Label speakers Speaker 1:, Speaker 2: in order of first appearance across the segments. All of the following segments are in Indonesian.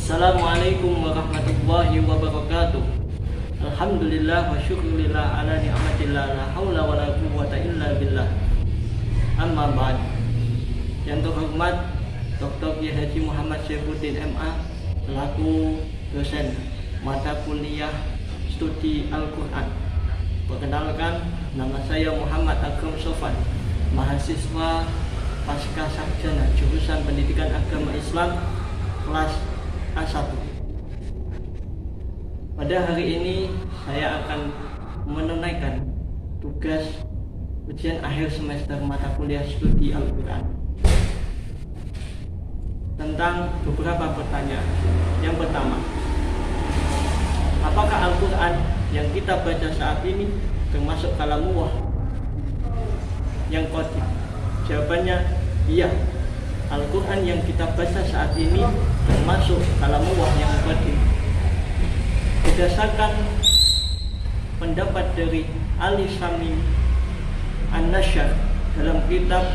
Speaker 1: Assalamualaikum warahmatullahi wabarakatuh. Alhamdulillah wa syukurillah ala ni'matillah, la haula wa la quwwata illa billah. Amma ba'd. Yang terhormat Dr. Kiai Haji Muhammad Syaifuddin MA selaku dosen mata kuliah studi Al-Quran. Perkenalkan, nama saya Muhammad Akram Sofan, mahasiswa pasca sarjana jurusan Pendidikan Agama Islam kelas A1. Pada hari ini saya akan menunaikan tugas ujian akhir semester mata kuliah studi Al-Quran tentang beberapa pertanyaan. Yang pertama, apakah Al-Quran yang kita baca saat ini termasuk kalamullah yang qadim? Jawabannya iya. Al-Quran yang kita baca saat ini termasuk kalamullah yang qadim. Berdasarkan pendapat dari Ali Sami An-Nasyar dalam kitab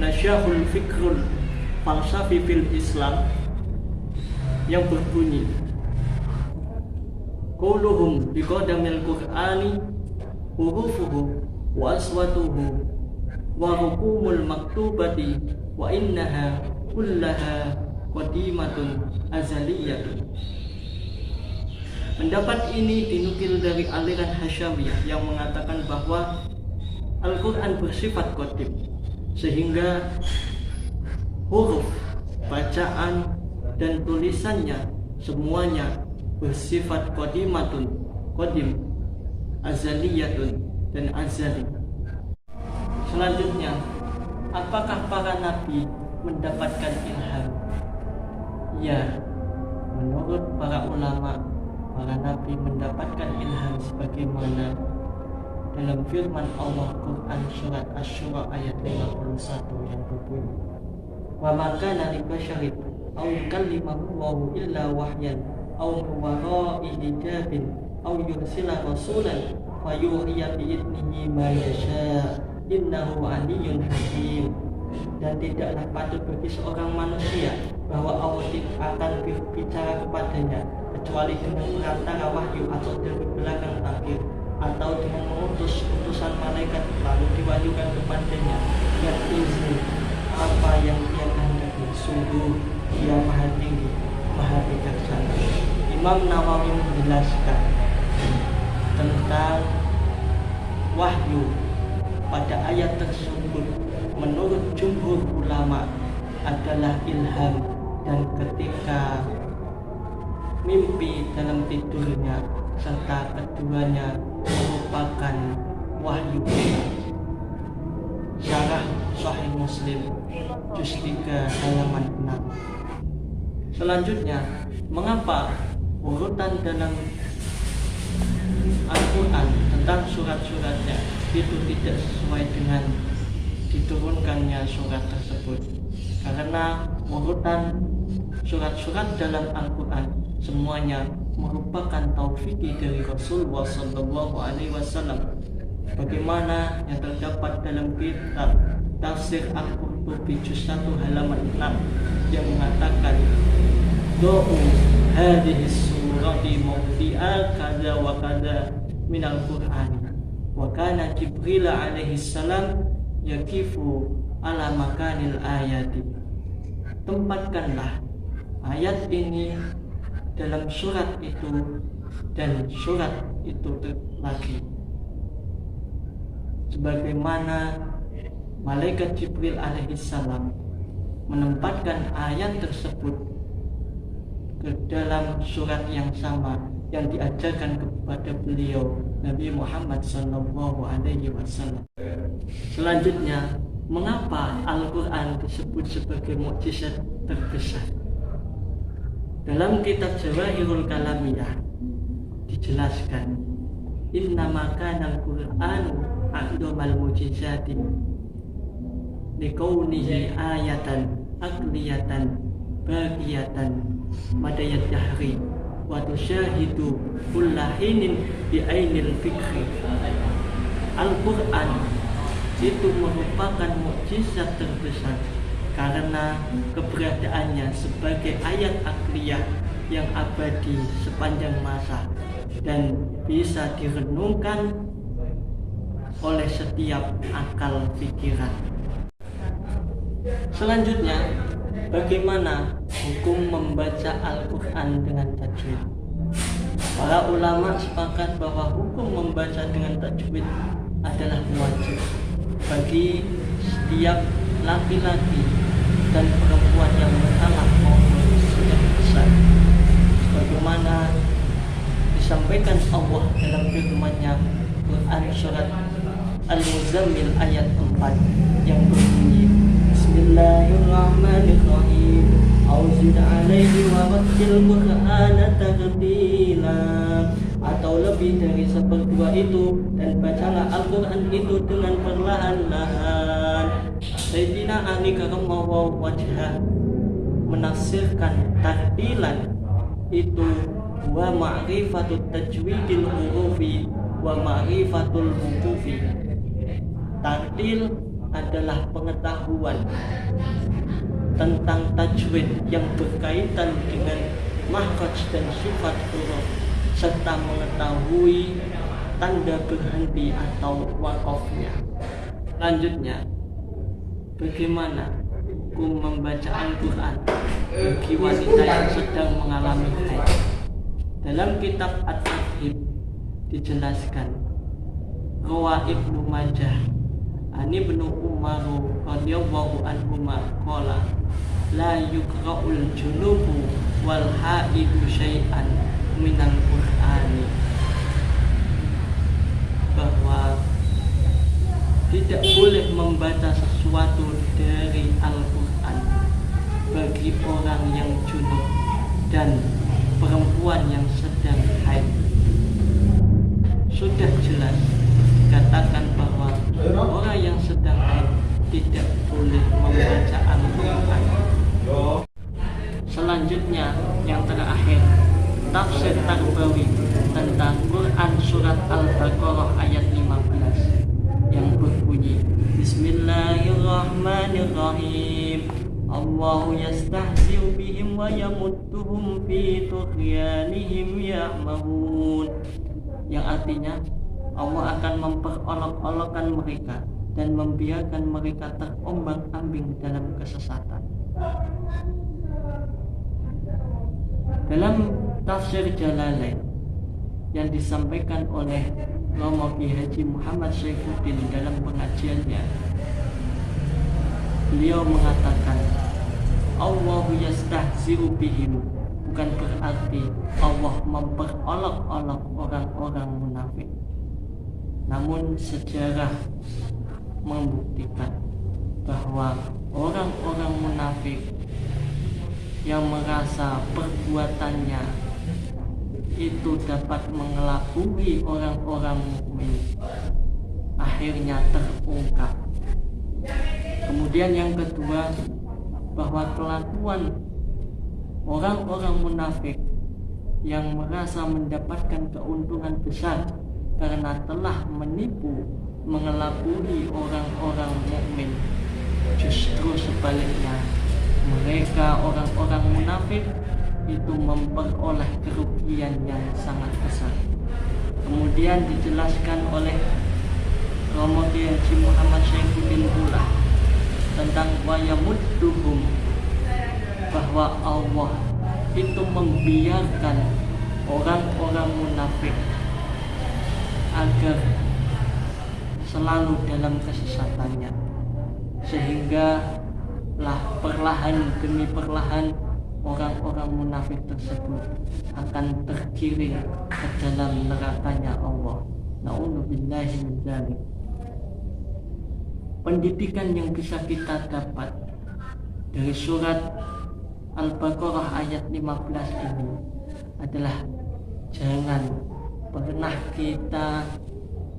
Speaker 1: Nasyahul Fikrul Falsafi fil Islam yang berbunyi, quluhum biqadamil Qur'ani hurufuhu wa aswatuhu wa rukumul maktubati wa innaha kullaha qadimatun azaliyatun. Pendapat ini dinukil dari aliran Hasyamiyah yang mengatakan bahwa Al-Quran bersifat qadim, sehingga huruf, bacaan, dan tulisannya semuanya bersifat qadimatun, qadim, azaliyatun, dan azali. Selanjutnya, apakah para nabi mendapatkan ilham? Ya, menurut para ulama, para nabi mendapatkan ilham sebagaimana dalam firman Allah Quran surat Asy-Syura ayat 51 yang berbunyi, wa ma kana li basyarin aw yukallimahu Allahu illa wahyan aw min wara'i hijabin aw yursila rasulan fayuhiya bi idnihi ma yasha innahu aliyyun hakim. Dan tidaklah patut bagi seorang manusia bahwa Allah tidak akan berbicara kepadanya kecuali dengan perantara wahyu atau dari belakang takdir, atau dengan mengutus utusan malaikat lalu diwahyukan kepadanya dengan izin apa yang dia kehendaki. Sungguh dia maha tinggi, maha bijaksana. Imam Nawawi menjelaskan tentang wahyu pada ayat tersebut menurut jumhur ulama adalah ilham, dan ketika mimpi dalam tidurnya serta keduanya merupakan wahyu. Syarah Sahih Muslim juz 3 halaman 6. Selanjutnya, mengapa urutan dalam Al-Quran tentang surat-suratnya itu tidak sesuai dengan diturunkannya surat tersebut? Karena urutan surat-surat dalam Al-Quran semuanya merupakan taufiki dari Rasulullah SAW, bagaimana yang terdapat dalam kitab Tafsir Al-Qurtubi juz 1 halaman 6 yang mengatakan, do'u hadhihi surati mawdi'a kaza wa kaza minal Qur'an wa kana Jibril alaihi salam yakifu ala makanil ayati. Tempatkanlah ayat ini dalam surat itu dan surat itu lagi, sebagaimana malaikat Jibril alaihissalam menempatkan ayat tersebut ke dalam surat yang sama yang diajarkan kepada beliau Nabi Muhammad SAW. Selanjutnya, mengapa Al-Quran disebut sebagai mukjizat terbesar? Dalam kitab Jawahirul Kalamiyah dijelaskan, innama kana al-Qur'anu a'dhamal mu'jizatin liqaunihi ayatan aqliyatan baqiyatan madayat dahri wa tusyahidu kullahinin bi'ainil fikri. Al-Quran itu merupakan mukjizat terbesar karena keberadaannya sebagai ayat akliyah yang abadi sepanjang masa dan bisa direnungkan oleh setiap akal pikiran. Selanjutnya, bagaimana hukum membaca Al-Quran dengan tajwid? Para ulama sepakat bahwa hukum membaca dengan tajwid adalah wajib bagi setiap laki-laki dan perempuan yang mukallaf maupun sudah besar, sebagaimana disampaikan Allah dalam firman-Nya Quran surat Al-Muzammil ayat 4 yang berbunyi Bismillahirrahmanirrahim Auzid alaihi wa rattil Qur'ana tartila, atau lebih dari seperdua itu, dan bacalah Al-Quran itu dengan perlahan-lahan. Sayyidina Ali karramallahu wajhah menafsirkan tartilan itu wa ma'rifatut tajwidil hurufi wa ma'rifatul hukufi. Tartil adalah pengetahuan tentang tajwid yang berkaitan dengan makhraj dan sifat huruf, serta mengetahui tanda berhenti atau wakofnya. Selanjutnya, bagaimana hukum membaca Al-Quran bagi wanita yang sedang mengalami haid? Dalam kitab At-Tathib dijelaskan, Rawa Ibnu Majah Ani Ibnu Umar radhiyallahu anhuma qala la yuqra'ul junubu wal haidu syai'an minal Qur'ani, bahwa tidak boleh membaca sesuatu dari Al-Quran bagi orang yang junub dan perempuan yang sedang haid. Sudah jelas dikatakan bahwa orang yang sedang haid tidak boleh membaca Al-Quran. Selanjutnya, yang terakhir, tafsir Tarbawi tentang Quran surat Al-Baqarah ayat 15 yang berbunyi Bismillahirrahmanirrahim Allahu yastahzi'u bihim wa yamudduhum fi tughyanihim ya'mahun, yang artinya Allah akan memperolok-olokkan mereka dan membiarkan mereka terombang-ambing dalam kesesatan. Dalam tafsir Jalalain yang disampaikan oleh Romo Ki Haji Muhammad Saifuddin dalam pengajiannya, beliau mengatakan Allahu yastahzi'u bihim bukan berarti Allah memperolok-olok orang-orang munafik, namun sejarah membuktikan bahwa orang-orang munafik yang merasa perbuatannya itu dapat mengelabui orang-orang mukmin akhirnya terungkap. Kemudian yang kedua, bahwa kelakuan orang-orang munafik yang merasa mendapatkan keuntungan besar karena telah menipu, mengelabui orang-orang mukmin, justru sebaliknya mereka orang-orang munafik itu memperoleh kerugian yang sangat besar. Kemudian dijelaskan oleh Romo Ki Haji Muhammad Saifuddin pula tentang wayamudduhum, bahwa Allah itu membiarkan orang-orang munafik agar selalu dalam kesesatannya, sehingga perlahan demi perlahan orang-orang munafik tersebut akan tergiring ke dalam nerakanya Allah. Na'udzubillahi min dzalik. Pendidikan yang bisa kita dapat dari surat Al-Baqarah ayat 15 ini adalah jangan pernah kita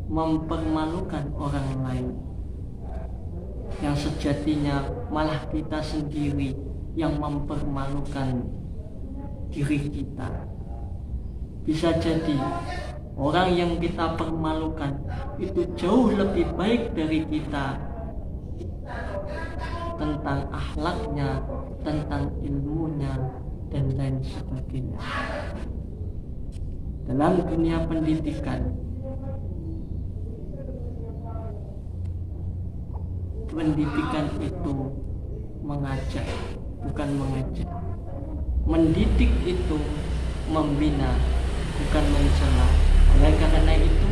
Speaker 1: mempermalukan orang lain, yang sejatinya malah kita sendiri yang mempermalukan diri kita. Bisa jadi orang yang kita permalukan itu jauh lebih baik dari kita tentang akhlaknya, tentang ilmunya, dan lain lain sebagainya. Dalam dunia pendidikan, itu mengajak, bukan mengejek. Mendidik itu membina, bukan mencela. Oleh karena itu,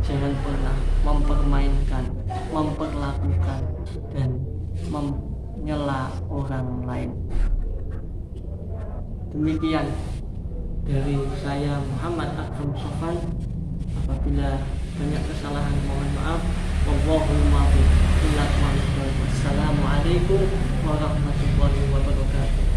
Speaker 1: jangan pernah mempermainkan, memperlakukan, dan menyela orang lain. Demikian dari saya, Muhammad Akram Sofan. Apabila banyak kesalahan, mohon maaf. Wallahul muwaffiq. Wassalamualaikum warahmatullahi wabarakatuh.